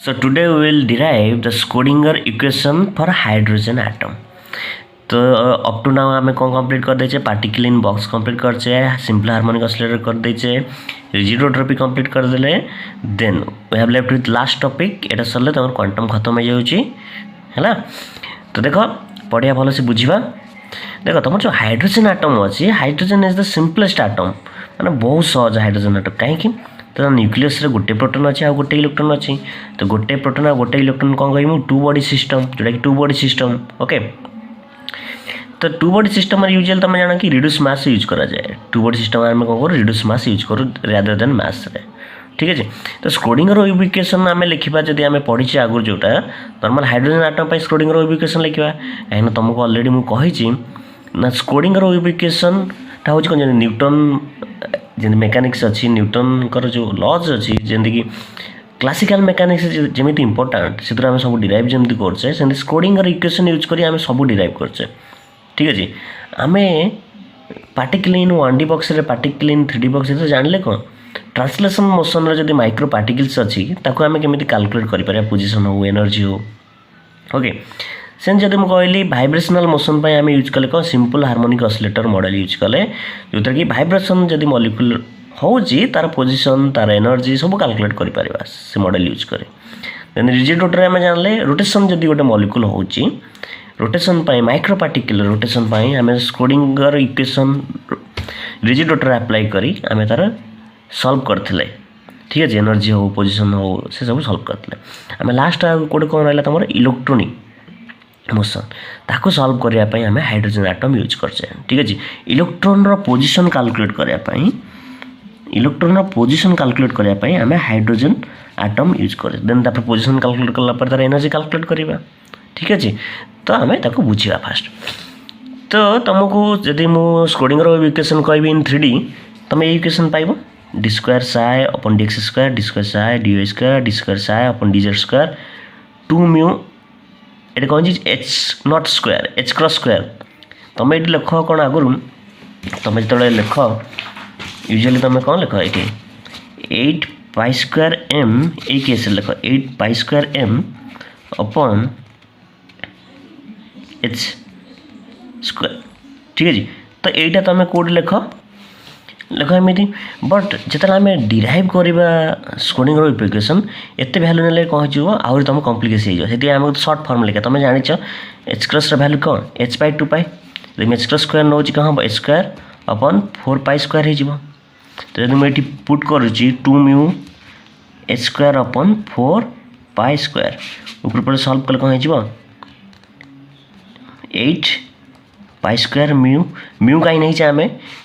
So today we will derive the Schrödinger equation for hydrogen atom. तो up to now आम कौन complete कर देचे पार्टिकल इन बॉक्स कंप्लीट करचे simple harmonic oscillator कर देचे रिजिडोट्रॉपी कंप्लीट कर देले then we have left with last topic एटा सरले तमर क्वांटम खत्म हो जाउची हैला। तो देखो पढ़िया भल से बुझिबा। देखो तुम जो हाइड्रोजन आटम अच्छी hydrogen is the simplest atom माने बहुत सहज हाइड्रोजन आटम कहीं तो न्यूक्लियस रे गोटे प्रोटॉन अच्छे आ गोटे इलेक्ट्रॉन अच्छी तो गोटे प्रोटॉन आ गोटे इलेक्ट्रॉन कौन कहूँ टू बॉडी सिस्टम जोटा कि टू बॉडी सिस्टम ओके। तो टू बॉडी सिस्टम यूजुअल तुम जाना कि रिड्यूस मास यूज करा जाए टू बॉडी सिस्टम आम कौन करूँ रिड्यूस मास यूज करूँ रादर देन मास रे ठीक है। तो स्क्रोडिंगर इक्वेशन आम लिखा जब आम पढ़ी आगुरी जोटा normal hydrogen atom Schrodinger equation लिखा कहीं तुमको ऑलरेडी मुझे ना स्क्रोडिंगर इक्वेशन टा हूँ कौन न्यूटन जमी मेकानिक्स अच्छी न्यूटन जो लॉज अच्छी जमीक क्लासिकल मेकानिक्स जमी इंपोर्टाट से आम सब डिराइव जमी करचे से स्क्रोडिंगर इक्वेशन यूज करी आम सब डिराइव करचे ठीक है। आम पार्टिकल इन 1D बॉक्स रे पार्टिकल इन 3D बॉक्स तो जानले कौन ट्रांसलेशन मोशन रे जदी माइक्रो पार्टिकल्स अच्छी ताको आम केमिति कैलकुलेट करि पारे पोजीशन हो एनर्जी हो ओके। सेन जब मुझे कहली भाइब्रेशनल मोशन पर आम यूज कले कौन simple harmonic oscillator model use कले जो कि भाइब्रेशन जब मॉलिक्यूल होची तार पोजीशन तार एनर्जी सब कैलकुलेट करि पारिबा से मॉडल यूज करे। देन रिजिड रोटर आम जानले रोटेशन जब गोटे मॉलिक्यूल होची रोटेशन पाई माइक्रो पार्टिकल रोटेशन पाई आम Schrödinger equation rigid rotor apply करी आम तार सॉल्व करथिले ठीक है। एनर्जी हो पोजीशन हो से सब सॉल्व करथिले आम लास्ट कोड कौन रहला तमर इलेक्ट्रॉनिक मोशन ताको सॉल्व करिया पई हमें हाइड्रोजन एटम यूज करछे ठीक है। इलेक्ट्रॉन रो पोजीशन कैलकुलेट करिया पई इलेक्ट्रॉन रो पोजीशन कैलकुलेट करिया पई हमें हाइड्रोजन एटम यूज करे देन तापर पोजीशन कैलकुलेट करला पर तार एनर्जी कैलकुलेट करिबा ठीक है। तो हमें ताको बुझिबा फास्ट। तो तुमको जदि मु स्क्रोडिंगर इक्वेशन कहबी इन 3D तुम ये इक्वेशन पाइबो D square psi upon D X square D square psi D Y square D square psi upon D Z square 2 mu ये कौन चीज H not square H cross square तुम ये लिख कौन आगुरी तुम जो लिख यूजुअली तुम कौन लिख ये 8 पाई स्क्वायर एम ये केस लिख 8 पाई स्क्वायर एम अपन एच स्क्वायर ठीक है। तो यहीटा तुम कौट लिख लिख एमती बट जिते आम डिराइव करवा स्क्रोडिंगर इक्वेशन एत भैल्यू ना कौन हो आहरी तुम कम्प्लिकेसन हो आम सर्ट फर्म लिखा तुम जाच एच क्रॉस भैल्यू कौन एच पाई 2 पाई जब एच क्रॉस स्क्वायर नौ कौन हम H square upon 4 pi square हो तो जब मुझे पुट करुच्ची 2 mu H square upon 4 pi square ऊपर पर सल्व कले कौन हो 8 पाई स्क्वायर म्यू म्यू कहीं नहीं आम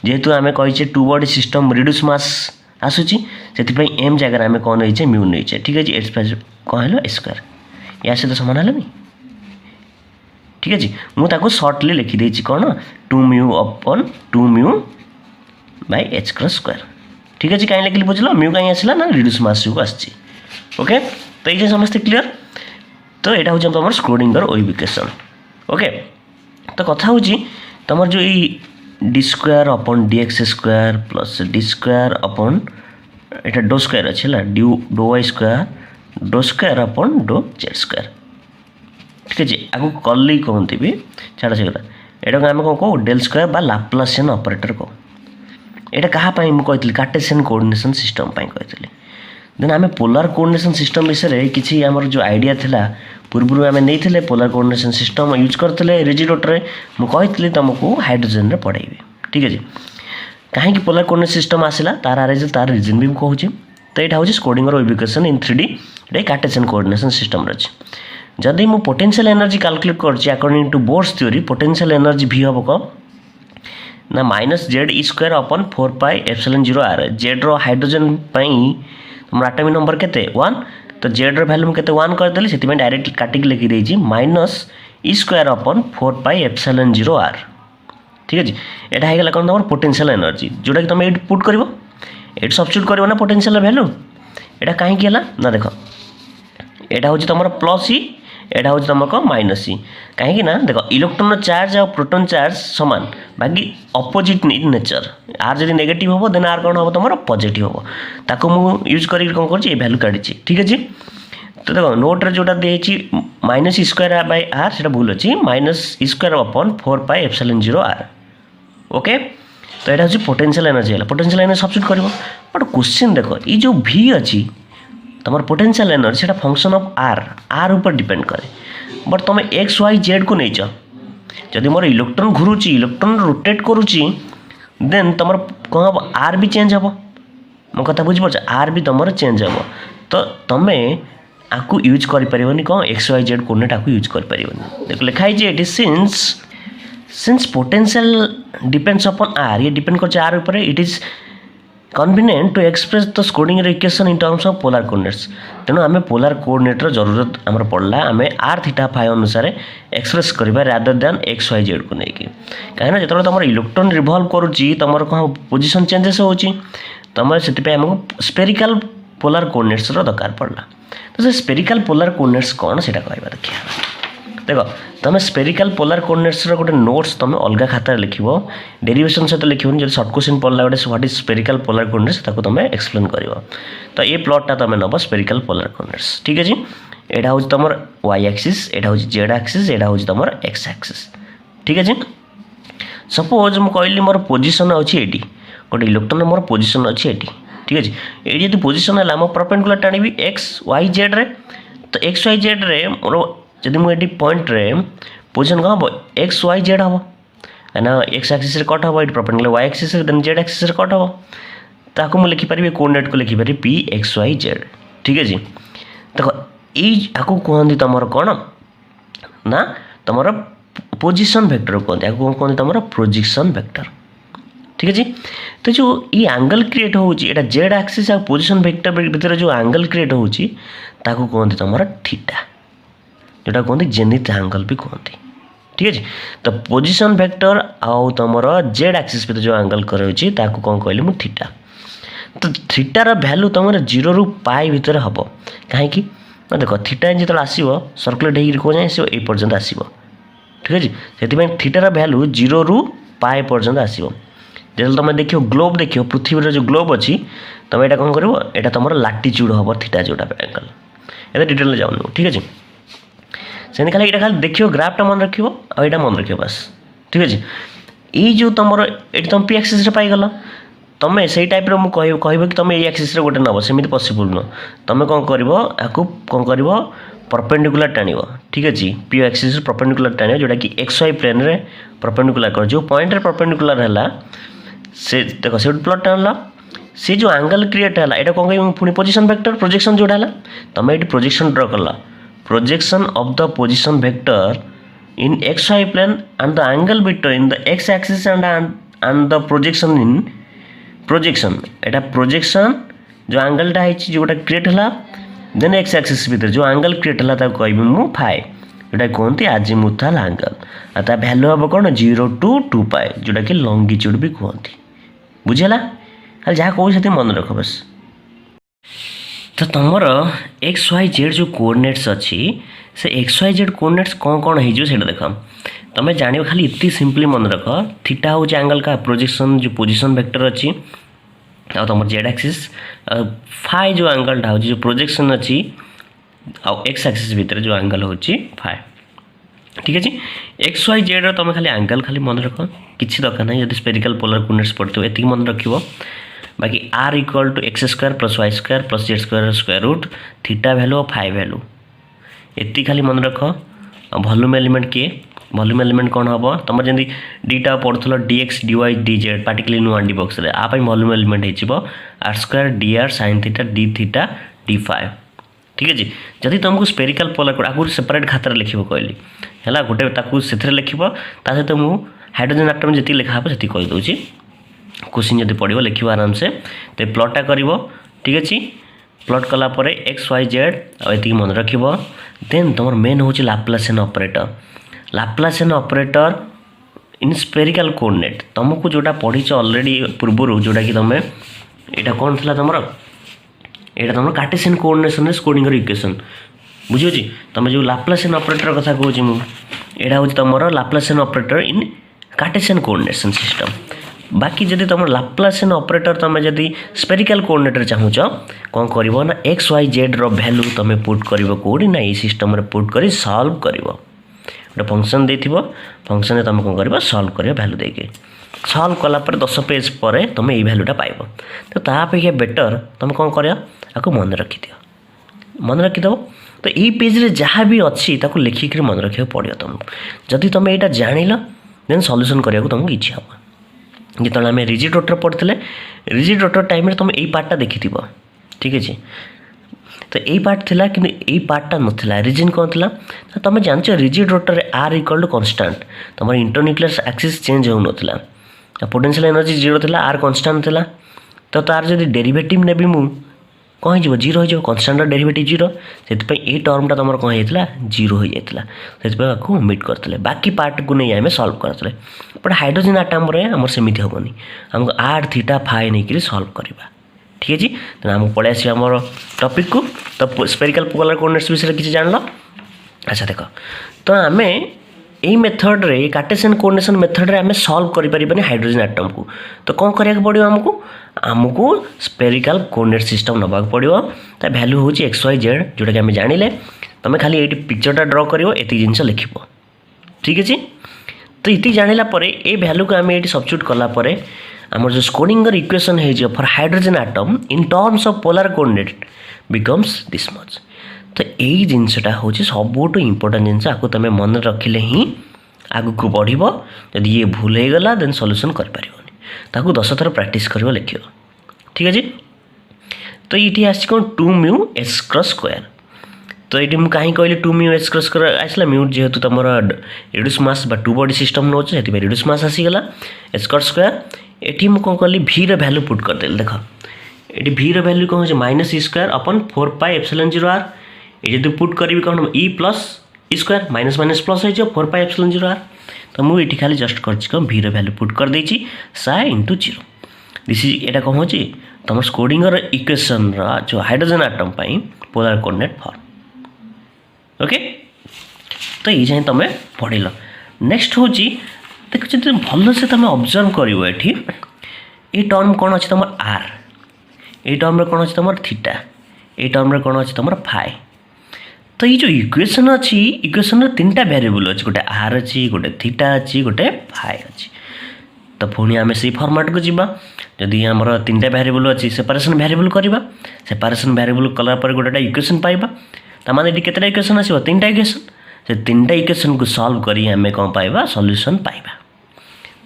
जेहेतु आम कहीचे two body system reduce mass आसूची से एम जगह आम कौन नहीं म्यू नहीं ठीक है। एच पाई कौन है स्क्वायर या सहित सामान है नहीं ठीक है। मुझे सर्टली लिखिदे कौन 2 mu upon 2 mu by H cross square ठीक है। कहीं लिखिली बुझल म्यू कहीं आसला ना रिड्यूस मास जो आसी ओके। तो ये समस्ते क्लीयर। तो यहाँ हूँ तुम स्क्रोडिंगर इक्वेशन ओके। तो कथा हूँ तुम जो डी स्क्वायर अपन D X square plus D square अपन यहाँ डो स्क्वायर अच्छे है डो वाई स्क्वायर डो स्क्वायर अपन डो जेड स्क्वायर ठीक है। आगे कल कहते भी छाड़ से कथा यहाँ आम कौन कौ डेल स्क्वायर बा लाप्लासियन ऑपरेटर कौ यहाँ क्या मुझे कार्टेशियन कोऑर्डिनेशन सिस्टम कही देन आम पोलार कोऑर्डिनेशन सिस्टम विषय किसी आमर जो आइडिया थिला पूर्व आम नहीं पोलार कोऑर्डिनेशन सिस्टम यूज करते रिजिडोटर मुझे तुमको हाइड्रोजन रे पढ़ेबी ठीक है। कहीं पोलार कोऑर्डिनेशन सिस्टम आसला तार आरेज तार रिजन भी कहूँ। तो यहाँ हूँ स्क्रोडिंगर इक्वेशन इन 3D ये कार्टेशियन कोऑर्डिनेशन सिस्टम अच्छी जदि मु पोटेंशियल एनर्जी कैलकुलेट कर according to Bohr's theory potential energy भी हम कब ना minus Z E square upon 4 pi epsilon 0 R Z रो हाइड्रोजन तुम आटोमिक नंबर के 1 तो जेड वैल्यू मुझे 1 करदेली से डायरेक्ट काटिक लिखिदे minus E square upon 4 pi epsilon 0 R ठीक है। यहाँ होगा कौन तुम पोटेंशियल एनर्जी जोटा कि तुम ये पुट कर ये सब्स्टिट्यूट कर ना पोटेंशियल वैल्यू यहाँ कहीं ना देख यहाँ हूँ तुम प्लस ई यहाँ हूँ तुम कौन माइनस सी कहीं देख इलेक्ट्रॉन चार्ज और प्रोटॉन चार्ज सामान बाकी अपोजिट नेचर आर जब नेगेटिव हम देन आर कौन हम तुम पॉजिटिव हम ताको मु यूज कर कौन कर वैल्यू काढ़ी ठीक है। तो देखो नोट्रे जोटा दिए माइनस स्क्वायर बाय आर से भूल अच्छी minus square upon 4 pi epsilon 0 R okay. तो यहाँ हूँ पोटेंशियल एनर्जी है पोटेंशियल एनर्जी सब्स्टिट्यूट कर बट क्वेश्चन देख ये जो भी अच्छी तुम पोटेंशियल एनर्जी से फंक्शन ऑफ आर ऊपर डिपेंड करे बट तुम एक्स वाई जेड को नहीं जदि मोर इलेक्ट्रॉन घुरुची इलेक्ट्रॉन रोटेट करुच्ची देन तुम कौन हम आर भी चेंज हम मो कथा बुझीपार आर भी तुम चेंज हम तो तुम्हें आपको यूज कर कौन एक्स वाई जेड कोऑर्डिनेट आपको यूज कर देख लिखाई ये since potential depends upon r ये डिपेंड कर आर ऊपर it is convenient to express the Schrodinger equation in terms of polar coordinates तेणु आम पोलर कोऑर्डिनेटर जरूरत आमर पड़ला आम आर थीटा फाइ अनुसार एक्सप्रेस करवा rather than x Y Z को लेकिन कहीं जो तुम इलेक्ट्रॉन रिवॉल्व करुच्ची तुम कौन पोजिशन चेंजेस होची तुम से आमको स्पेरिकल पोलर कोऑर्डिनेट्स दरकार पड़ला तो से स्पेरिकल पोलर कोऑर्डिनेट्स कौन से कहवा देखिए देख तुम स्पेरिकल पोलर कोऑर्डिनेट्स गोटे नोट्स तुम अलग खाता लिख डेरिवेशन सहित लिखनी जब सर्ट क्वेश्चन पढ़ला गोटे what is spherical polar coordinates ताको तुम एक्सप्लेन कर तो ये प्लॉटा तुम नब स्पेरिकल पोलर कोऑर्डिनेट्स ठीक है। यहाँ हूँ तुम वाई एक्सिस यहाँ हूँ जेड एक्सिस यहाँ हूँ तुम एक्स एक्सिस ठीक है। सपोज मुझे कहली मोर पोजिशन अच्छी ये गोटे इलेक्ट्रॉन मोर पोजिशन अच्छी ये ठीक है ये जो पोजिशन है मोर परपेंडिकुलर टाणी एक्स वाई जेड रे तो एक्स वाई जेड रे मोर जदि मुझे पॉइंट रे पोजिशन कौन हम एक्स वाई जेड हम ना एक्स एक्सिस कट हम ये perpendicular y axis then z axis cut हम ताको मुझे लिखिपारि कोऑर्डिनेट को लिखिपारि पी एक्स वाई जेड ठीक है जी। देखो यू कहते तुम कौन ना तुम पोजिशन वेक्टर कहते कहते तुम प्रोजेक्शन वेक्टर ठीक है जी। तो जो ये एंगल क्रिएट होची एटा जेड एक्सिस आ पोजिशन वेक्टर भीतर जो एंगल क्रिएट होची ताको कहते तुम थीटा जोटा कहते जेनिथ एंगल भी कहते ठीक है। तो पोजिशन वेक्टर आउ तुम जेड एक्सिस भीतर जो एंगल करोची ताको कौन कहली मु थीटा तो थीटार भैल्यू तुम 0 रू पाई भितर हम कहीं देख थीटा जो आसो सर्कुलेट हो कौन आसो ये पर्यंत आसो ठीक है। से थीटार भैल्यू 0 रू पाई पर्यंत आसो जो तुम देख ग्लोब देख पृथ्वी जो ग्लोब अच्छी तुम यहाँ कौन कर यहाँ तुम लाटिट्यूड हम थीटा जोटा एंगल ये डिटेल जाऊन ठीक है। से खाली ये खाली देखियो ग्राफटा मन रख यहाँ मन रख बस ठीक है। ये जो तुम ये तुम पी एक्सिस पाईगल तुम से टाइप कह कि तुम ये एक्सिस गोटे नब सेमती पॉसिबल नुह तुम कौन कर कौन कर परपेंडिकुलर टाण ठीक है पी एक्सिस परपेंडिकुलर टाण जोटा कि एक्स वाई प्लेन रे परपेंडिकुलर कर जो पॉइंट रे परपेंडिकुलर है से देख से प्लॉट टाणल से जो एंगल क्रिएट है यहाँ कौन कह पुणी पोजिशन वेक्टर प्रोजेक्शन जोड़ा है तुम ये प्रोजेक्शन ड्र कल projection of the position vector in x y plane and the angle between the x axis and the projection in projection एटा प्रोजेक्शन जो एंगलटा है जोटा क्रिएट है देन एक्स एक्सिस भीतर जो एंगल क्रिएट है कह मु फाइ जोटा कहते आजिमुथाल एंगल आ भैल्यू हम कौन 0 टू 2 पाए जोटा कि लंगिट्यूड भी कहते बुझेगा खाली जहाँ कहूँ से मन रख बस। तो तुम एक्स वाई जेड जो कोऑर्डिनेट्स अच्छी से एक्स वाई जेड कोऑर्डिनेट्स कौन कौन हो देख तुम जान खाली इतनी सिंपली मन रख थीटा हूँ एंगल का प्रोजेक्शन जो पोजिशन वेक्टर अच्छी आ तुम जेड एक्सिस फाइ जो एंगलटा हो जो प्रोजेक्शन अच्छी एक्स एक्सिस भीतर जो एंगल हो फाइ ठीक है। एक्स वाई जेड तुम खाली एंगल खाली मन रख किसी दरकार ना जब स्पेरिकल पोलर कोऑर्डिनेट्स पढ़ते ये मन रख बाकी R equal to X square plus Y square plus Z square square root theta value और फाइ वैल्यू ये खाली मन रख। वॉल्यूम एलिमेंट किए वॉल्यूम एलिमेंट कौन हम तुम जमी डीटा पढ़ुल D X D Y D Z पार्टिकली नुआ डी बक्स आप वॉल्यूम एलिमेंट हो R square D R sine theta D theta D phi ठीक है। जदि तुमको स्पेरिकल पोलर आगुरी सेपरेट खातार लिख कहली है गोटे से लिख सहित मुझे हाइड्रोजन आटम जी लिखा हे से कहीदे क्वेश्चन जब पढ़ो लिख आराम से तो प्लॉटा कर ठीक अच्छे प्लॉट कलापर एक्स वाई जेड ये मन रख देन तुम मेन हूँ लाप्लासियन ऑपरेटर इन स्पेरिकल कोऑर्डिनेट तुमको जोटा पढ़ीच ऑलरेडी पूर्व जोटा कि तुम यहाँ कौन थी तुम यहाँ तुम कार्टेशियन कोऑर्डिनेशन स्क्रोडिंगर इक्वेशन बुझे तुम जो लाप्लासियन ऑपरेटर कथा कहूँ मुझे यहाँ हूँ तुम लाप्लासियन ऑपरेटर इन कार्टेशियन कोऑर्डिनेशन सिस्टम बाकी जदि तुम लाप्लासियन ऑपरेटर तुम जदि स्पेरिकल कोऑर्डिनेटर चाहूच कौन कर ना एक्स वाई जेड रो वैल्यू तुम पुट कर कौटी ना ये सिस्टम रे पुट कर सॉल्व कर गोटे फंक्शन देथिबो फंक्शन तुम कौन कर सॉल्व कर वैल्यू देके सॉल्व कला पर 10 पेज पर तुम ये वैल्यूटा पाइब तो तापेक्षा बेटर तुम कौन कर मन रखिद तो ये पेज रे जहाँ भी अच्छी ताको लिखिक मन रखा पड़ो तुमको जदि तुम यहाँ जान देन सॉल्यूशन करने को तुमको इच्छा हम जो आम रिजिड रोटर पढ़ते रिजिड रोटर टाइम तुम यही पार्टा देखि ठीक है तो यही पार्ट थिला कि यही पार्टा नाला रिजन कौन थी तो तुम जानच rigid rotor R equal to constant तुम इंटरन्यूक्लियर एक्सिस चेंज हो नाला पोटेंशियल एनर्जी जीरो थी आर कन्स्टाट थी तो तार जब डेरिवेटिव नेबी मु कौन हो जीरो हो कन्स्टाट डेरिवेटिव जीरो से ये टर्मटा तुम कौन होता जीरो हो जाता से मिट करते बाकी पार्ट को नहीं आम सल्व करते बट हाइड्रोजन आटम आमर सेमती हेनी आमको आर थीटा फाइ नहीं सल्व करवा ठीक है तेना आमको पलि आस टपिक को तो स्पेरिकल पोलर कोऑर्डिनेट्स विषय किसी जान लो अच्छा देख तो आम यही मेथड रे कार्टेशियन कोऑर्डिनेशन मेथड रे आम सल्व करें हाइड्रोजन आटम को तो कौन करा पड़ो आमको स्पेरिकल कोऑर्डिनेट सिस्टम नवा पड़ो ता वैल्यू हूँ एक्स वाई जेड जोटा कि आम जानिले तुम खाली ये पिक्चरटा ड्र कर जिन लिख ठीक है तो ये जानिला ये वैल्यू को आम ये सब्स्टिट्यूट कलापर आमर जो स्क्रोडिंगर इक्वेशन है for hydrogen atom in terms of polar coordinate becomes this much तो यही जिनसटा हूँ सबुठ इम्पोर्टाट जिनस आपको तुम मन रखिले ही आग को बढ़ो जदि ये भूल हो गला देन सॉल्यूशन कर पारिबनी ताकू 10 थर प्रैक्टिस कर लिख ठीक है तो ये आस कौन 2 म्यू एस क्रॉस स्क्वायर तो ये मुझे कहीं कहली 2 म्यू एस क्रॉस स्क्वायर आसला म्यू जेहेतु तुम रिड्यूस मास बा 2 बॉडी सिस्टम नौ से रिड्यूस मास आसीगला एस क्रॉस स्क्वायर ये मुझे कौन कली भी वैल्यू पुट करदेली देख ये भी वैल्यू कौन हो minus e square upon 4 pi epsilon 0 r ये जो पुट करी कौन इ प्लस इ स्क्वायर माइनस माइनस प्लस हो 4 पाई एप्सिलॉन 0 आर तो मुझे खाली जस्ट कर भी वैल्यू पुट कर देछि साइ इंटू 0 दिस इज एटा कौन हो तुम स्क्रोडिंगर इक्वेशन जो हाइड्रोजन आटम पाई पोलर कोऑर्डिनेट फॉर्म ओके तो ये जाए तुम पढ़ नेक्स्ट हूँ देख भल से तुम ऑब्जर्व कर ये टर्म कौन अच्छे तुम आर ये टर्म कौन अच्छे तुम थीटा ये टर्म कौन अच्छे तुम फाइ तो ये जो इक्वेशन अच्छी इक्वेशन 3टा वेरिएबल अच्छी गोटे आर अच्छी गोटे थीटा अच्छी गोटे फाइ अच्छी तो पुणी आम से फर्माट को जीवा जदि आमर 3टा वेरिएबल अच्छी सेपारेशन वेरिएबल करवा सेपारेशन वेरिएबल कलापर गोटे इक्वेशन पाइबा ताने ये केतटा इक्वेशन आसो 3टा इक्वेशन से 3टा इक्वेशन को सॉल्व करी आम कौन पाइबा सॉल्यूशन पाइबा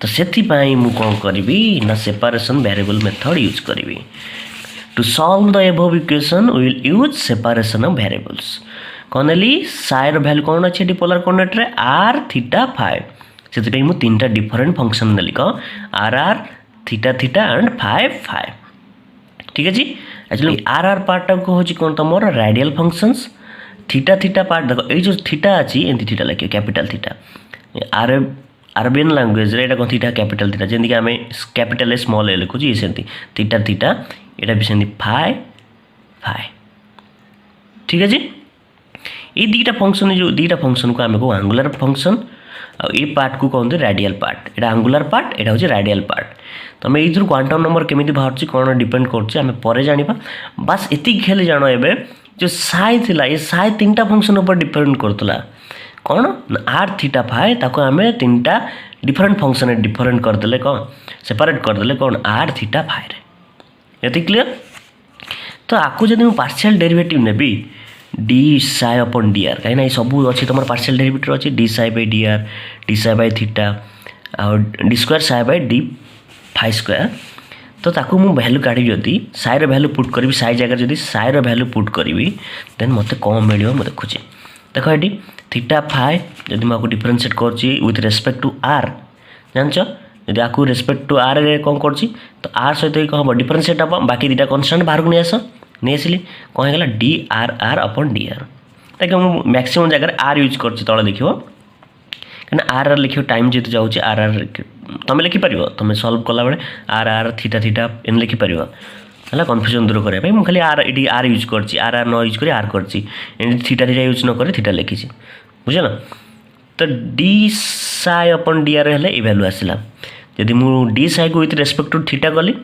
तो से मु कौन करी ना सेपारेशन वेरिएबल मेथड यूज करी to solve the above equation we will use separation of variables कौन साइर वैल्यू कौन अच्छे पोलर कोऑर्डिनेट रे आर थीटा फाइ से 3टा डिफरेंट फंक्शन नेली R are theta theta and phi phi ठीक है जी एक्चुअली आर आर पार्ट को हूँ कौन तुम radial functions theta theta part देखो ये जो थीटा अच्छी एमती थीटा लगे capital theta are Arabian language रे कौन थीटा कैपिटल थीटा जमीक आम कैपिटल स्मॉल ए लिखुची ये सेमती थीटा थीटा यहाँ भी सेमती फाइ फाइ ठीक है जी ये 2टा फंक्शन जो 2टा फंक्शन को आम को आंगुलर फंक्शन ये पार्ट को कहते रेडियल पार्ट ये आंगुलर पार्ट यहाँ हूँ रेडियल पार्ट तुम ये क्वांटम नंबर केमी बाहर कौन डिपेंड कर जाना बास ये खेल जान ए जो साइ थिला ये साइ 3टा फंक्शन ऊपर डिपेंड करतला कौन आर थीटा फाइ ताको आम 3टा डिफरेंट फंक्शन डिफरेंट करदे कौन सेपरेट करदे कौन आर थीटा फाइ ये क्लीयर तो आपको जब मुझे पार्शियल डेरिवेटिव नेबी d psi upon D r कहीं सब अच्छी तुम पार्शियल डेरिवेटिव अच्छी d psi by d r d psi by theta आ d square psi by d phi square तो ताकू मु वैल्यू काढ़ी जदि साइर वैल्यू पुट करी साइ जगह जदि साइर वैल्यू पुट करी देन मत कौन मिले मुझे देखुची देख ये थीटा फाइ जब मुझे डिफरेंशिएट कर विथ रेस्पेक्ट टू आर जानच जब आपको रेस्पेक्ट टू आर रे कौन कर तो आर सहित कौन हम डिफरेंशिएट हम बाकी 2टा कन्स्टांट बाहर को नहीं आस नहीं आसिली कौन होगा d r r upon D r ताकि मुझे मैक्सिमम जगह आर यूज कर तले देख कहीं आर आर लिख टाइम जेहतु जाऊँच आर आर तुम लिखिपर तुम सल्व कला बेले आर आर थीटा थीटा एन लिखिपर है कन्फ्यूजन दूर करने मुझे खाली आर ये आर यूज कर आर आर न यूज कर आर कर थीटा थीटा यूज न कर थीटा लिखी बुझे ना तो D psi upon D R है ये वैल्यू आसला जदि मु डी साई को विथ रेस्पेक्ट टू थीटा कली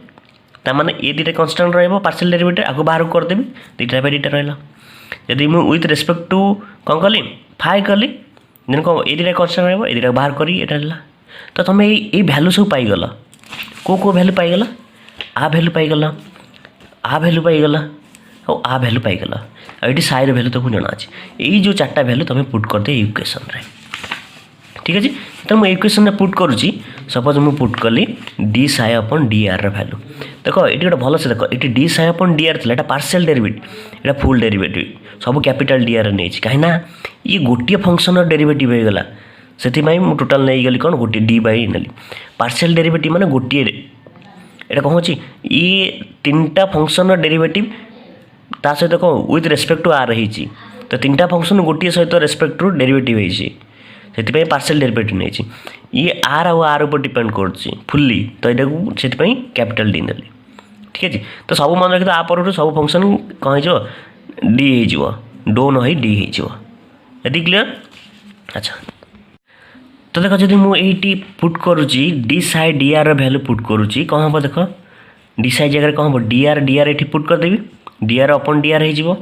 ताने ये दुटा कन्स्टांट रहिबो पार्शियल डेरिवेटिव आगो बाहर कर देबी दुटा बाय दुटा रहला जदि मु विथ रेस्पेक्ट टू कोन कली फाई कली देन को ये दुटा कन्स्टांट रहिबो ये दुटा बाहर करी एटा रहला तो तुम ये वैल्यू सब पाई गला को वैल्यू पाई गला आ वैल्यू पाई गला आ वैल्यू पाई गला और आ वैल्यू पाई गला ये साइर वैल्यू तुमको जना अच्छे यही जो चार्टा वैल्यू तुम पुट कर दे इक्वेशन रे ठीक अच्छे तो मुझे इक्वेशन पुट करुच्ची सपोज मुझे पुट कली D Sai upon D R value देख ये गोटे भल से देख ये D Sai upon D R था पार्शियल डेरिवेटिव ये फुल डेरिवेटिव सब कैपिटल डी आर नहीं कहीं ये गोटे फंक्शन डेरिवेटिव हो गला से टोटाल नहीं गली कौन गोटे डी बाई नेली पार्शियल डेरिवेटिव माने गोटे एटा कौन होची ये तीनटा फंक्शन डेरिवेटिव ता सहित कौन विथ रेस्पेक्ट टू आर होती तो तीनटा फंक्शन गोटे सहित रेस्पेक्ट टू डेरिवेटिव होती से पार्शियल डेरिवेटिव नहीं ये आर आर ऊपर डिपेंड कर फुल्ली तो यहाँ से कैपिटल डी नेली ठीक है तो सब मन रखी आप सब फंक्शन कौन हो डी हो डो न डी हो क्लीयर अच्छा तो देख जब मुझे पुट करुच्ची D psi D R value put करुच्ची कौन हम देख डी साई जगह कौन हम डी आर ये पुट करदेवी D R upon D R हो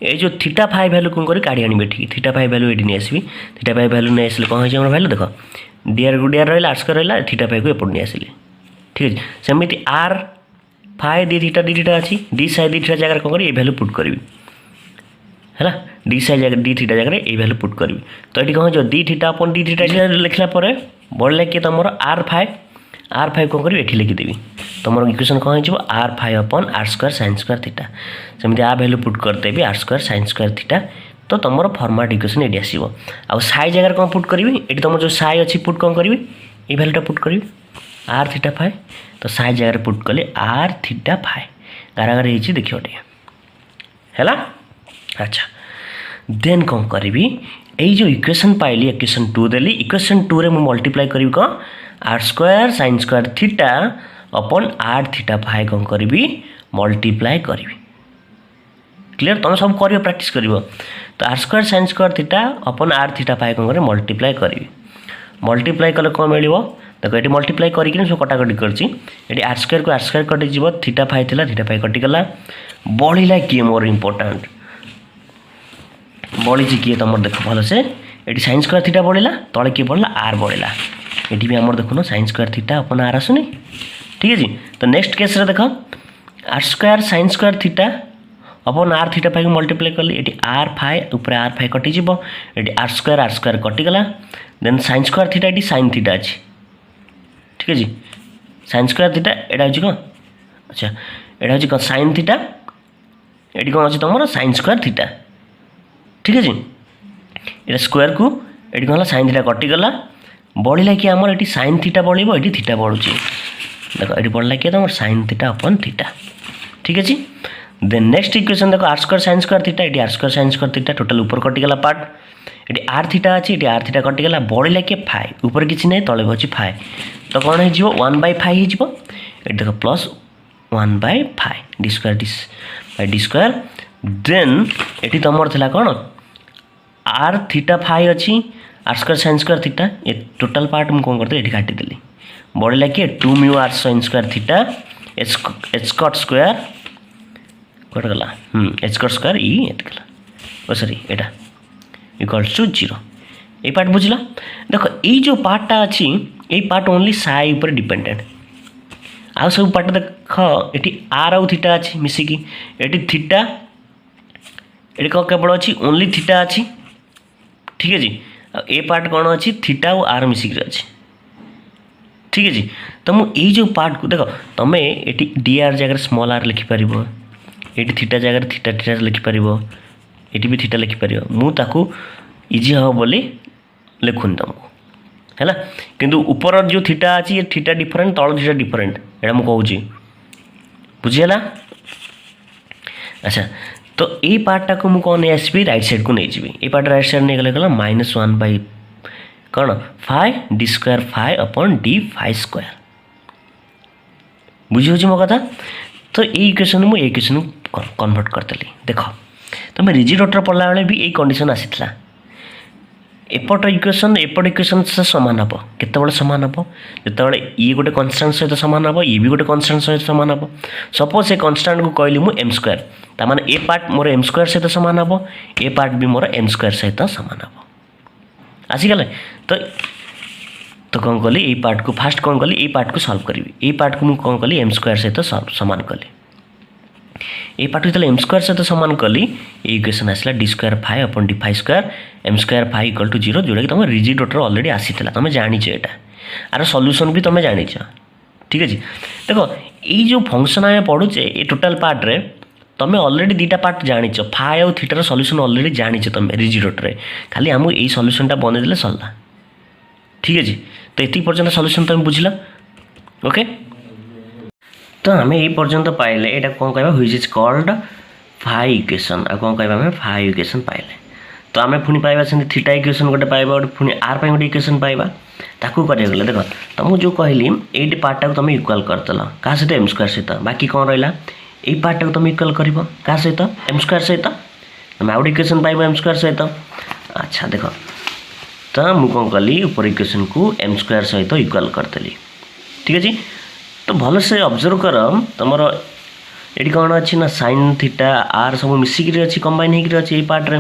जो थीटा फाई वैल्यू कौन कर काढ़ी आने ठीक थीटा फाई वैल्यू ये नहीं आसबी थीटा फाई वैल्यू नहीं आसे कौन हो वैल्यू देख डी आर को डी आर रहा आर्ट्स रहा थीटा फाई को एपट नहीं आसिले ठीक है सेमती आर फाई दी थीटा अच्छी डी साई दी थीटा जगह कौन कर ये वैल्यू पुट करी है डी साई जगह डी थीटा जगह ये वैल्यू पुट करी तो ये कौन हो D theta upon D theta लिखला बढ़ला किए तुम आर फाइव कौन करी ये लिखिदेवी तुम इक्वेशन कौन हो R phi upon are square sine square theta सेमती आ वैल्यू पुट करदेवी R square sine square theta तो तुम फॉर्मेट इक्वेशन ये आसो आउ साई जगह कौन पुट करी ये तुम जो साई अच्छी पुट कौन करी ये वैल्यूटा पुट करी आर थीटा फाइव तो साई जगह पुट कले आर थीटा फाइव गारागार हो देखिए है अच्छा देन कौन करी यही जो इक्वेशन पाइली इक्वेशन 2 देली इक्वेशन 2 रे मु मल्टीप्लाई करी कौन r square sine square theta upon are theta five कौन करी मल्टीप्लाई करी क्लियर तुम सब कर प्रैक्टिस कर तो r square sine square theta upon are theta five कौन कर मल्टीप्लाई करी मल्टीप्लाई कले कौन मिल देखो ये मल्टीप्लाई करके सब कटाकटी कर आर स्क्वायर को आर स्क्वायर कटिज थीटा फाइव कटिगला बढ़ला किए मोर इम्पोर्टाट बढ़ी किए तुम देख भल से ये साइन स्क्वायर थीटा बढ़ला तले किए बढ़ला आर बढ़ला ये भी आम देखुन sine square theta upon R आसुनी ठीक है तो नेक्स्ट केस रे देख R square sine square theta upon are theta phi multiply कली ये आर फाइव ऊपर आर फाइव कटिज ये आर स्क्वायर कटिगला देन साइन स्क्वायर थीटा ये साइन थीटा अच्छी ठीक है साइन स्क्वायर थीटा यहाँ हूँ कौन अच्छा यहाँ हूँ कौन साइन थीटा ये कौन अच्छे तुम साइन स्क्वायर थीटा ठीक है ये स्क्वायर को ये कौन साइन थीटा कटिगला बढ़ला कि आमर ये साइन थीटा बढ़ ये थीटा बढ़ुची देख ये बढ़ला कि तुम साइन थीटा अपन थीटा ठीक है देन नेक्स्ट इक्वेशन देख R square sine square theta ये R square sine square theta total ऊपर कटिगला पार्ट ये आर थीटा अच्छी ये आर थीटा कटिगला बढ़ला कि फाइव ऊपर किसी नहीं तले अच्छी फाइव तो कौन हो 1/5 हो देख प्लस 1/5 डी स्क्वायर देन ये तुम थी कौन आर थीटा फाइव अच्छी r square sine square theta ये टोटाल पार्ट मुझे कौन करते ये काटिदेली बढ़ला कि 2 mu r sine square theta h cut square cut गला एच कट स्क्वायर ये सॉरी यहाँ इक्वल्स टू 0 ये पार्ट बुझला देख ये जो पार्टा अच्छी ये पार्ट ओनली साई ऊपर डिपेंडेंट आउ सब पार्ट देख ये आर आउ थीटा अच्छी मिसिकी ये थीटा ये कौन केवल अच्छी ओनली थीटा अच्छी ठीक है ए पार्ट कौन अच्छी थीटा और आर मिसिक अच्छी ठीक है तो मुझे जो पार्ट को देख तुम ये डी आर जगह स्मॉल आर लिखिपर ये थीटा जगह थीटा थीटा लिखिपर ये भी थीटा लिखिपर मुझे इजी हम बोली लिखुन तुमको है किंतु ऊपर जो थीटा अच्छी ये थीटा डिफरेंट तल थीटा डिफरेंट यहाँ मुझे कहूँ बुझीगला अच्छा तो ये पार्टा को मुझे कौन नहीं आसबी राइट साइड को नहीं जी ये पार्ट राइट साइड नहीं गले गला -1 कौन 5 डी स्क्वायर 5 अपन डी 5 स्क्वायर बुझी मो कथा तो ये इक्वेशन मुझे इक्वेशन कन्वर्ट करदेली देख तुम रिजिड ऑर्डर पढ़ला बेले भी यही कंडीशन आसीला एपट इक्वेशन एपट इक्वेशन से सामान हम केतबेले सामान हम जितेबाला ये गोटे कन्स्टांट सहित सामान हम ये भी गोटे कन्स्टांट सहित सामान हम सपोज ए कन्स्टांट को कहली मु एम स्क्वायर तार ए पार्ट मोर एम स्क्वायर सहित सामान हम ए पार्ट भी मोर एम स्क्वायर सहित सामान हम आसीगले तो कौन कली ये पार्ट को फास्ट कौन कली ये पार्ट को सॉल्व करी ये पार्ट को मुझे कौन कली एम स्क्वायर सहित सामान कली ये पार्ट को एम स्क्वायर सहित सामान कली ये इक्वेशन आसला d square five upon d five square m square five equal to 0 जोटा कि तुम रिजिड रोटर ऑलरेडी आसी तुम जानिच एटा आर सॉल्यूशन भी तुम जानिच ठीक है देखो ये जो फंक्शन आम पढ़ुचे ये टोटाल पार्ट रे तुम ऑलरेडी दुटा पार्ट जानिच फाइ और थीटार सॉल्यूशन ऑलरेडी जानिच तुम रिजिड रोटर खाली आमको यही सॉल्यूशनटा बनईदे सरला ठीक है तो ये पर्यटन सॉल्यूशन तुम बुझल ओके तो आम ये पर्यंत पाइले यहाँ कौन कह which is called phi equation आ कौन कह फाइ इक्वेशन पाइले तो आम पुणी पाइबा से थीटा इक्वेशन गोटे पाइबा गोटे पुणी आर पाई गोटे इक्वेशन पाइबा ताकू करें देख तुमको जो कहली ये पार्टा को तुम इक्वाल करदेल क्या सहित एम स्क्वायर सहित बाकी कौन रहा ये पार्टा को तुम इक्वाल कर क्या सहित एम स्क्वायर सहित तुम आउट इक्वेशन पाइब एम स्क्वायर सहित अच्छा देख तो मुझे कौन कली ऊपर इक्वेशन को एम स्क्वायर सहित इक्वाल करदेली ठीक अच्छे तो भल से ऑब्जर्व कर तुम ये कौन अच्छी ना साइन थीटा आर सब मिसिक अच्छी कंबाइन होकर अच्छी ये पार्ट रे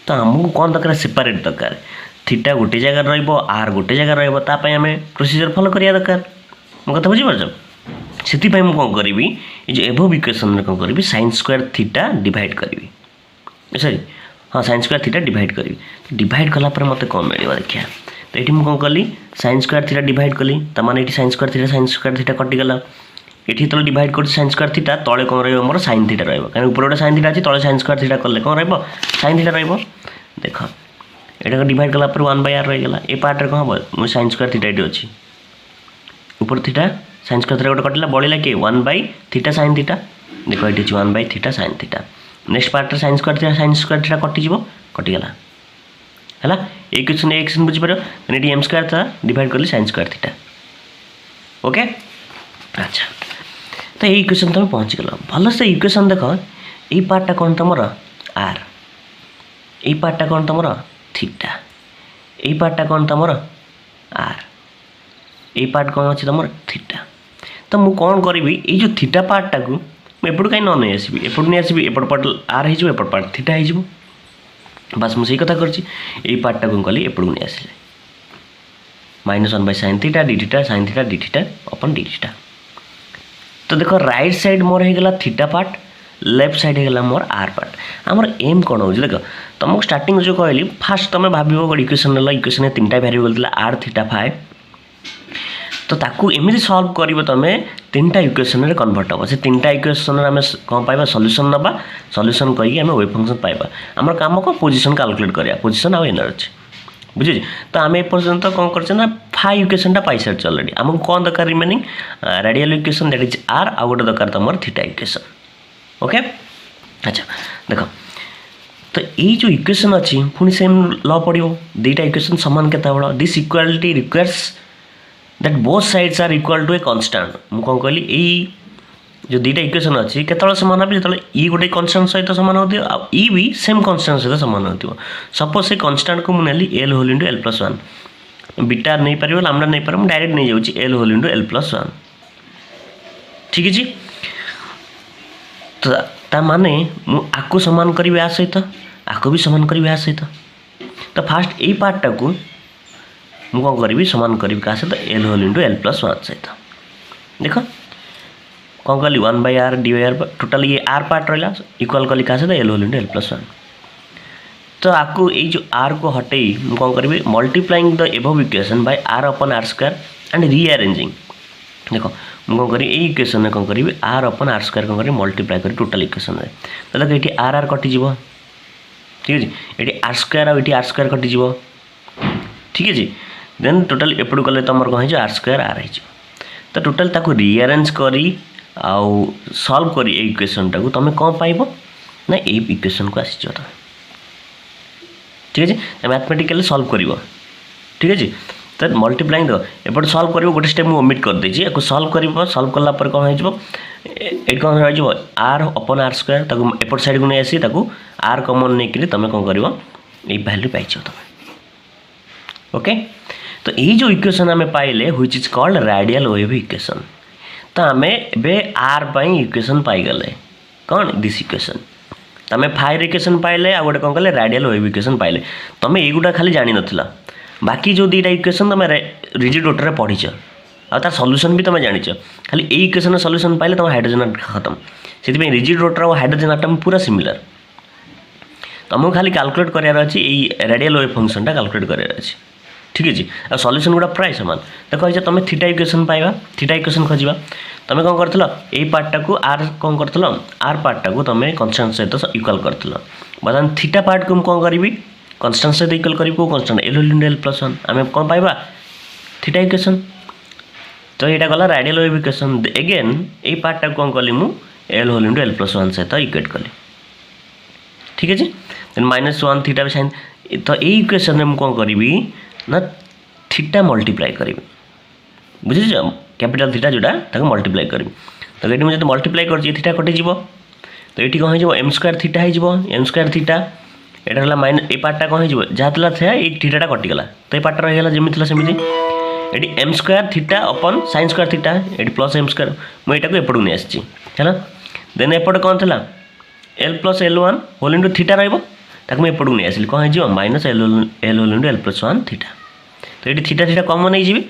तो आमको कौन दरकार सेपरेट दरकार थीटा गोटे जगह रर गोटे जगह रही आम प्रोसीजर फॉलो करिया दरकार मो कथा बुझीपार से कौन करी ये जो एभव इक्वेशन कौन करी साइन स्क्वायर थीटा डिवाइड करी सॉरी हाँ साइन स्क्वायर थीटा डिवाइड करी डिवाइड कलापर मत कौन मिले देखिए तो ये मुझे कौन कली साइन स्क्वायर थीटा डिवाइड कली तमाने ये साइन स्क्वायर थीटा कटिगला ये तो डिवाइड कर साइन स्क्वायर थीटा तले कौन रोर साइन थीटा रहा कहीं ऊपर गोटे साइन थीटा अच्छी तले साइन स्क्वायर थीटा कले कौन साइन थीटा देख यहाँ डिवाइड कलापर 1/r रहीगला ये पार्ट कौन हम मुझे साइन स्क्वायर थीटा ये अच्छी ऊपर थीटा साइन स्क्वायर थीटा गोटे कटिला बढ़ला किए 1/थीटा साइन थीटा देख ये 1/थीटा sine theta next part sine square theta कटिगला है ये क्वेश्चन बुझीपार ये एम स्क्वायर था डिवाइड कर साइन स्क्वायर थीटा ओके अच्छा तो ये इक्वेशन तुम पहुँच गल भल से इक्वेशन देख ये पार्टा कौन तुम आर ये पार्टा कौन तुम थीटा ये पार्टा कौन तुम आर ये पार्ट कौन अच्छी तुम थीटा तो मुझे कौन करी ये जो थीटा पार्टा को एपट कहीं न नहीं आसबि एपट नहीं आसबि एपट पार्ट आर होपट पार्ट थीटा हो बस मुझे कथा कर पार्टा कौन कली एपट को नहीं आसिले -1/sin theta D theta sin theta D theta upon D theta तो देखो राइट साइड मोर होगा थीटा पार्ट लेफ्ट साइड होगा मोर आर पार्ट आमर एम कौन हो देख तुमको स्टार्टिंग जो कहली फास्ट तुम भाव गोटे इक्वेशन ना इक्वेशन में 3टा वेरिएबल आर थीटा फाइ तो ताकू एमती सॉल्व कर तुम 3टा इक्वेशन में कन्वर्ट हम से 3टा इक्वेशन आम कौन पाइबा सॉल्यूशन नवा सॉल्यूशन करके आम वेव फंक्शन पाइबा आमर काम कौन पोजीशन कैलकुलेट करिया पोजीशन आउ एनर्जी बुझे तो आम एपर्यंत कौन कर फाइव इक्वेशनटा पाई सारी ऑलरेडी आमको कौन दरकार remaining radial equation that is R आ गोटे दरकार तुम थीटा इक्वेशन ओके अच्छा देख तो ये जो इक्वेशन अच्छी पुणी सेम लॉ पड़ो दुईटा इक्वेशन सामान केता बड़ा this equality requires that both sides are equal to a constant मुझे कौन कहली जो दुईटा इक्वेशन अच्छी केतल सामान हो जो ई गोटे कन्स्टांट सहित सामान हो ई भी सेम कन्स्टांट सहित सामान हो सपोज से कन्स्टांट को मुझे l whole into L plus 1 beta नहीं पार लामडा नहीं पार डायरेक्ट नहीं जाऊँगी l whole into L plus 1 ठीक है तो ता माने आपको सामान करी आ सहित आपको भी सामान करी आ सहित तो फास्ट यही पार्टा को मुझे कौन करी सामान करी क्या सहित l whole into L plus 1 सहित देख कौन कली 1/r dy टोटाल ये आर पार्ट रहा इक्वाल कली क्या सहित l whole into L plus 1 तो आपको ये जो आर को हटे मुझे कौन करी multiplying the above equation by r upon are square and rearranging देख मुझे कौन करी इक्वेशन में कौन करी आर अपन आर स्क्वायर कौन करी मल्टीप्लाई करी टोटाल इक्वेशन में तो देख ये आर आर कटिज ठीक है ये आर स्क्वायर आर स्क्वायर कटिज ठीक है देन टोटाल एपटू कले तुम कौन हो आर स्क्वायर आर हो तो टोटाल ताको रीअरेंज करी आउ सॉल्व करी इक्वेशन टाको तुम कौन पाइब ना ये इक्वेशन को आसी तुम ठीक है मैथमेटिकली सॉल्व कर ठीक है तो मल्टीप्लाइंग दो एपट सॉल्व कर गोटे स्टेप मुझे ओमिट कर देछि या सॉल्व कर सॉल्व कला पर कौन हो कौन हो आर अपन आर स्क्वायर ताको एपट साइड को नहीं आसी ताको आर कॉमन नहीं तुम कौन कर वैल्यू पाइछ तुम ओके तो यही जो इक्वेशन आम पाइले which is called radial wave equation तो आम ए आर इक्वेशन पाईगले कौन दिस इक्वेशन तो आम फाइव इक्वेशन पाइले आ गोटे कौन कले रेडियल वेव इक्वेशन पाइले तुम युटा खाली जान ना बाकी जो दुईटा इक्वेशन तुम रिजिड रोटर पढ़ीच आ तार सल्यूशन भी तुम जानिच खाली ए इक्वेशन सल्यूशन पाइले तुम हाइड्रोजन आटम खत्म से रिजिड रोटर और हाइड्रोजन आटम पूरा सिमिलर तुमको खाली कैलकुलेट करार अच्छी रेडियल वेव फंक्शनटा कैलकुलेट करार अच्छी ठीक अच्छे आ सल्यूशन गुड़ा प्राय सामान देख ये तुम थीटा इक्वेशन पाइबा थीटा इक्वेशन खोजा तुम कौन कर पार्टा को आर कौन कर आर पार्टा को तुम कन्स्टांट सहित इक्वाल कर बर्तमान थीटा पार्ट को कौन करी कन्स्टांट सहित इक्वाल करी constant l whole l plus one आम कौन पाइबा थीटा इक्वेशन तो यहाँ गला रेडियल वेव इक्वेशन एगेन ये पार्टा कौन कली मु l whole l plus one सहित इक्वेट कली ठीक अच्छे then minus one theta sine तो ये इक्वेशन में कौन करी ना थीटा मल्टीप्लाई करी बुझे कैपिटल थीटा जोटा मल्टीप्लाई करी तो ये मुझे मल्टीप्लाई कर थीटा कटिज तो ये कौन हो एम स्क्वायर थीटा हो एम स्क्वायर थीटा यहाँ है माइनस ये पार्टा कौन हो जहाँ था ये थीटा कटिगला तो ये पार्टा रहीगला जमी सेमती ये एम स्क्वायर थीटा अपन साइन स्क्वायर थीटा ये प्लस एम स्क्वायर मुझे यहाँ एपटू नहीं आसी है देन एपटे कौन था l plus l one whole into theta रही एपटू नहीं आसली कौन हो minus l whole into L plus one theta तो ये थीटा थीटा कमन हो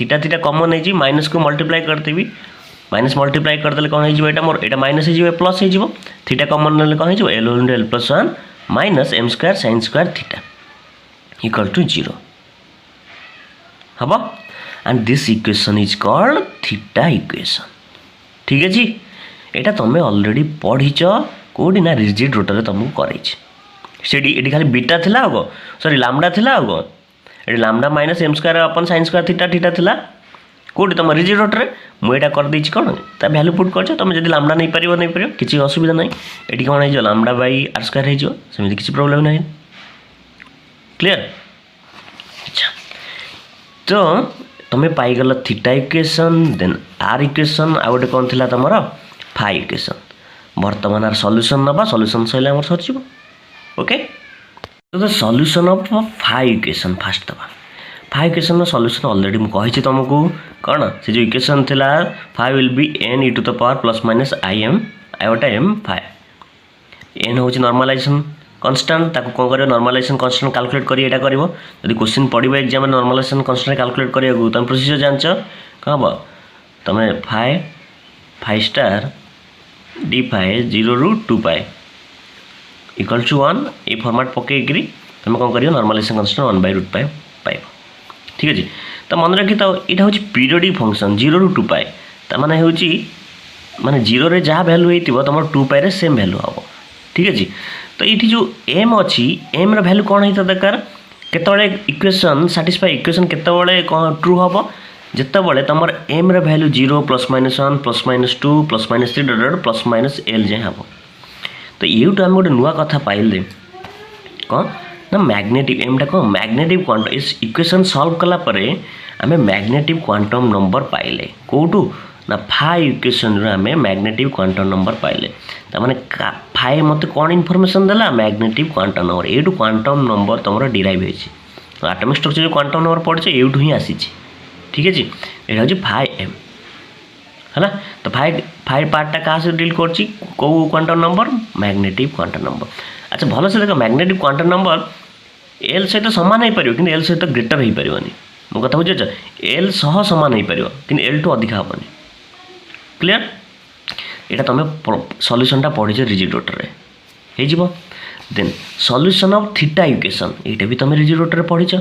थीटा थीटा कमन हो माइनस को मल्टीप्लाई करदेवी माइनस मल्टीप्लाई करदे कौन हो मोर यहाँ माइनस हो प्लस हो थीटा कमन ना कौन हो l whole into L plus one minus M square sine square theta equal to 0 हम and this equation is called theta equation ठीक है यहाँ तुम ऑलरेडी पढ़ीच कौटी ना रिजिड रोटर तुमको कर खाली बीटा थिला आगो सॉरी लाम्बडा थिला आगो ये lambda minus M square upon sine square theta theta थिला कौटी तुम रिजिड रोटर मुझे कर देछि कौन ता वैल्यू पुट कर तुम जब लाम्बडा नहीं पार किसी असुविधा ना ये कौन हो लाम्बडा बाई आर स्क्वायर होमती किसी प्रोब्लेम ना क्लियर अच्छा तो तुम्हें पाईगल theta equation then R equation आ गए कौन थी तुम फाइव इक्वेशन बर्तमान आर सल्यूशन ना सल्यूशन सैले आम सर ओके तो the solution of phi equation first दबा फाइव इक्वेशन सल्यूशन ऑलरेडी मुझे तुमको कौन से जो इक्वेशन थी phi will be N E to the power plus minus I M iota M five N हूँ नॉर्मलाइजेशन कन्स्टांट ताको कौन कर नॉर्मलाइजेशन कन्स्टांट कैलकुलेट करी एटा करिवो यदि क्वेश्चन पड़ो एग्जाम नॉर्मलाइजेशन कन्स्टांट कैलकुलेट करिया तुम प्रोसीजर जानच कौन हम तुम फाइव स्टार डी फाइव 0 रू 2 पाए इक्वल टू 1 ये फॉर्मेट पकईकि तुम कौन कर नॉर्मलाइजेशन कन्स्टांट 1/√5 पाइब ठीक अच्छे तो मन रखी तो यहाँ हूँ पीरियडिक फंक्शन 0 रू 2 पाए ताने हूँ माने 0 रे जहाँ भैल्यू हो तुम 2 पाए रे सेम भैल्यू हम ठीक अच्छे तो ये जो एम अच्छी एम रैल्यू कौन होता दरकार केतबले इक्वेशन साटिस्फाई इक्वेशन केतबले कौन ट्रू हम जितेबाला तुम M रैल्यू 0 plus minus 1 plus minus 2 plus minus 3 डट प्लस माइनस एल जाए हम तो ये आम गोटे नुआ कथा पाइले कौन ना मैग्नेटिक एमटा कौन मैग्नेटिक क्वांटम इस इक्वेशन सॉल्व कला परे आमे मैग्नेटिक क्वांटम नंबर पाइले कोटू ना फाइव इक्वेशन आम मैग्नेटिक क्वांटम नंबर पाइले ताने फाइव मत कौन इनफॉरमेशन देला मैग्नेटिक क्वांटम नंबर ये क्वांटम नंबर तुम डिराइव हो एटॉमिक स्ट्रक्चर जो क्वांटम नंबर पढ़े ये ही आसी ठीक है यहाँ हूँ फाइव एम है ना तो फाइव पार्टा क्या से डील कर quantum number magnetic quantum number अच्छा भल से देख मैग्नेटिक क्वांटम नंबर एल सहित सामान हो पार कि एल सहित ग्रेटर हो पारनी मो कथा बुझे एल सह सामान हो पार कि एल टू अधिका हेनी क्लियर यहाँ तुम सल्यूशनटा पढ़ी रिजिड रोटर हो then solution of theta equation ये भी तुम रिजिड रोटर पढ़ीच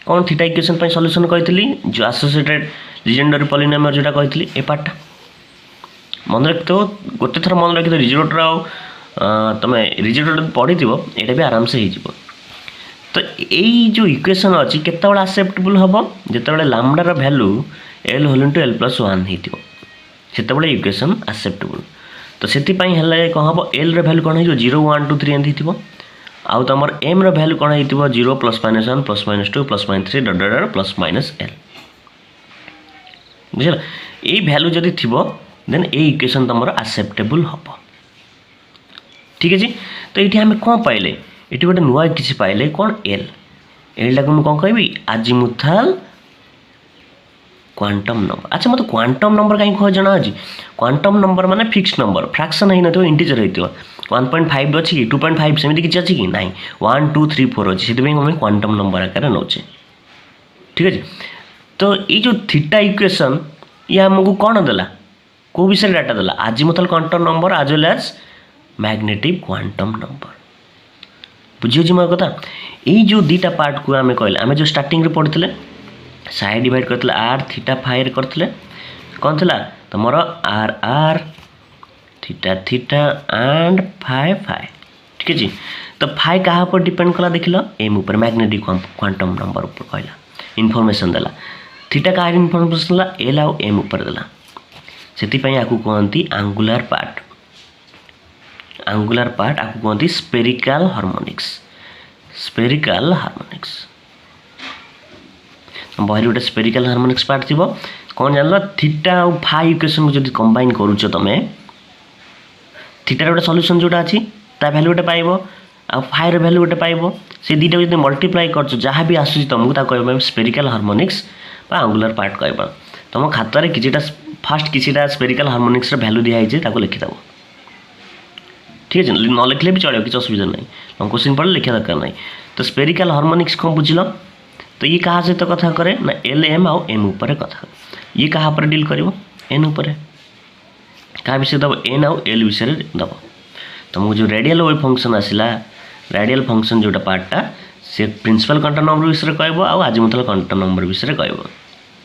कौन थीटा इक्वेशन सल्यूशन कही जो एसोसिएटेड लीजेंडरी पॉलिनोमियल जोटा कही ए पार्टा मन रखी तो गोटे थर मन रखी तो रिजिड रोटर तुम रिजिड रोटर पढ़ी ये भी आराम से हो तो यही जो इक्वेशन अच्छी केतबेले एक्सेप्टेबल हम जितेबाला लाम्बडार value L whole into L plus 1 होते इक्वेशन एक्सेप्टेबल तो से कौन हम एल भैल्यू कौन हो 0 1 2 3 एमती थो आउ तुम एम भैल्यू कौन हो 0 plus minus 1 plus minus 2 plus minus 3 डट प्लस माइनस एल बुझे यही भैल्यू जदि थी देन ए इक्वेशन तुम एक्सेप्टेबल हम ठीक है तो ये आम कौन पाइले ये गोटे नुआ किसी पाइले कौन एल एटा को कौन कहि आजिमुथाल क्वांटम नंबर। अच्छा मत क्वांटम नंबर कहीं कह जना अछि क्वांटम नंबर माने फिक्स नंबर फ्रैक्शन है नथियो इंटीजर हेतियो 1.5 अछि कि 2.5 सेमिति किछ अछि कि नाही 1 2 3 4 अछि सेति हम क्वांटम नंबर आकार नौचे ठीक अछि। तो ये जो थीटा इक्वेशन ये हमको कौन देला को विषय डाटा देला azimuthal quantum number as well as magnetic quantum number बुझियो मोर कथा। ये जो दीटा पार्ट को आमे कहले आमे जो स्टार्टिंग रे पढ़ितले साइड डिवाइड करथिले आर थीटा फाइ रे करथिले कोन थिला तमर r are theta theta and phi phi ठीक अछि। तो फाइ कहा पर डिपेंड कला देखिलो एम ऊपर मैग्नेटिक क्वांटम नंबर ऊपर कहला इनफॉरमेशन देला थीटा का इनफॉरमेशन देला एल आ एम ऊपर देला सेति पई आकु कहंती एंगुलर पार्ट आकु कहंती स्फेरिकल हार्मोनिक्स बहरी गोटे स्फेरिकल हार्मोनिक्स पार्ट थी कौन जान थीटा और फाइ इक्वेशन को जब कंबाइन करूच तुम थीटार गोटे सल्यूशन जोटा अच्छी ता भैल्यू गोटे पाइब आ फाइर भैल्यू गोटे पाइब से दुटा जो मल्टीप्लाई कर जहाँ भी आसूँ तुमको कह स्फेरिकल हार्मोनिक्स बा एंगुलर पार्ट कह तुम खातार किसीटा फास्ट किसीटा स्फेरिकल हार्मोनिक्स भैल्यू दिखाई लिखिदेव ठीक है न लिखले भी चलो किसी असुविधा नहीं तुम क्वेश्चन पढ़े लिखा दरकार नहीं। तो स्फेरिकल हार्मोनिक्स कौन बुझल तो ये क्या सहित कथा करे ना एल एम आउ एम ऊपर कथा ये क्या पर डील कर एन ऊपर क्या विषय दब एन आउ एल विषय दब तुमको जो रेडियल वेव फंक्शन आसला रेडियल फंक्शन जोटा पार्टा से प्रिंसिपल क्वांटम नंबर विषय कह आजिमुथाल क्वांटम नंबर विषय कह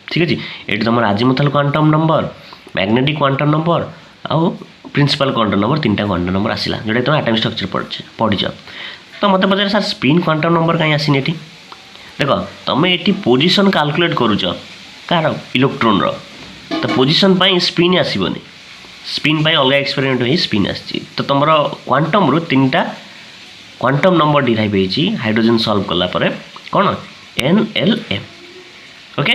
ठीक अच्छे। ये तुम azimuthal quantum number magnetic quantum number आउ प्रिंसिपल क्वांटम नंबर 3टा क्वांटम नंबर आसला जोटा तुम एटॉमिक स्ट्रक्चर पढ़ी तो मत पचार सर स्पिन क्वांटम नंबर कहीं आसनी एटी देख तुम ये पोजिशन कैलकुलेट करुच कार इलेक्ट्रोन तो पोजिशन पाई स्पिन आसबनी स्पिन पाई अलग एक्सपेरिमेंट हो स्पिन आसी तो तुम क्वांटम रु 3टा क्वांटम नंबर डिराइव होती हाइड्रोजन सल्व कलापर कौन N L M okay.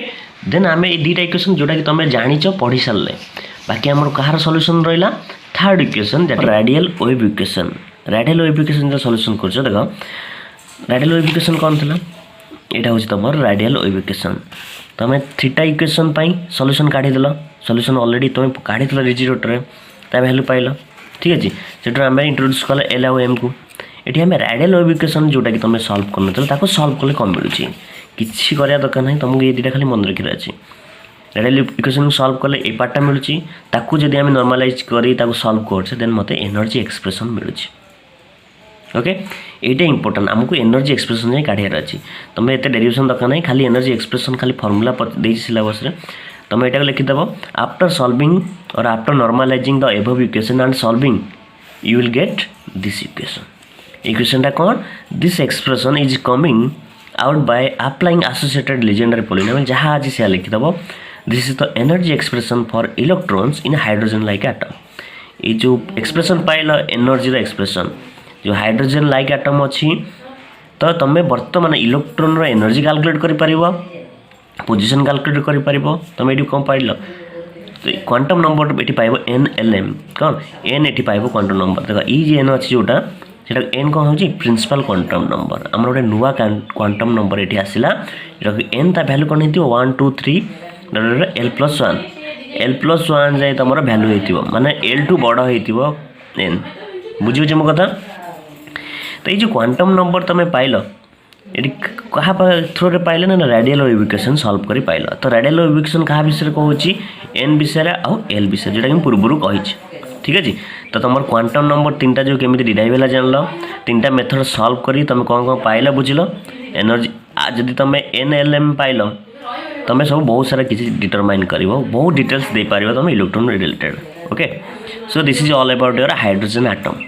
Then आम ये 2टा इक्वेशन जोटा कि तुम जाच पढ़ी सारे बाकी आम कहार सल्यूशन रहा third equation radial wave equation जो सल्यूशन कर देख रेडियल वेव इक्वेशन कौन थी यहाँ हूँ तुम रेडियल वेव इक्वेशन तुम थीटा इक्वेशन सल्यूशन काढ़ीदेल सल्यूशन अलरेडी तुम काढ़ीदेल रिजिरोटर ता भैल्यू पाइल ठीक अच्छे से आम इंट्रोड्यूस कल एल आउ एम को ये आम रेडियल वेव इक्वेशन जोटा कि तुम सल्व कर सल्व कले कम मिलूँ किसी करा दरकार नहीं तुमको ये 2टा खाली मन रखिर अच्छे रेडियल इक्वेशन सल्व कले ये पार्टा मिलूँ ताकू जब आम नॉर्मलाइज कर सल्व कर देन मत एनर्जी एक्सप्रेशन मिलूँ ओके। ये इंपोर्टेंट आमको एनर्जी एक्सप्रेशन जाए काढ़ार अच्छी तुम ये डेरिवेशन दरकार नहीं खाली एनर्जी एक्सप्रेशन खाली फर्मूला दे सिलेबस तुम यहाँ लिखिदेव आफ्टर सॉल्विंग और after normalising the above equation and solving you will get this equation कौन this expression is coming out by applying associated Legendre polynomial जहाँ आज से लिखिदेव this is the energy expression for electrons in hydrogen like atom ये जो expression pile energy expression जो hydrogen like atom अच्छी तो तुम बर्तमान इलेक्ट्रॉन एनर्जी कैलकुलेट कर पोजिशन कैलकुलेट कर तुम ये कौन पाइल तो क्वांटम नंबर ये पाइब एन एल एम कौन एन ये पाइब क्वांटम नंबर देख ये एन अच्छी जोटा से एन कौन हो प्रिंसिपल क्वांटम नंबर आम गोटे नुआ क्वांटम नंबर ये आसला एन ता भैल्यू कौन हो 1 2 3 L+1 जाए तुम भैल्यू हो माने L2 बड़ हो एन बुझे मो कथा। तो ये जो क्वांटम नंबर तुम पाइल ये क्या थ्रो पाइल ना रेडियल वेव इक्वेशन सॉल्व कर पाइल तो रेडियल वेव इक्वेशन क्या विषय कहूँ एन विषय आउ एल विषय जोटा कि पूर्व कही ठीक अच्छे। तो तुम क्वांटम नंबर 3टा जो केमी डिराइव है जान 3टा मेथड सॉल्व करी तुम कौन कौन पाइल बुझल एनर्जी जदि तुम एन एल एम पाइल तुम सब बहुत सारा किसी डिटरमाइन कर बहुत डिटेल्स दे पार तुम electron related okay. So this is all about your hydrogen atom.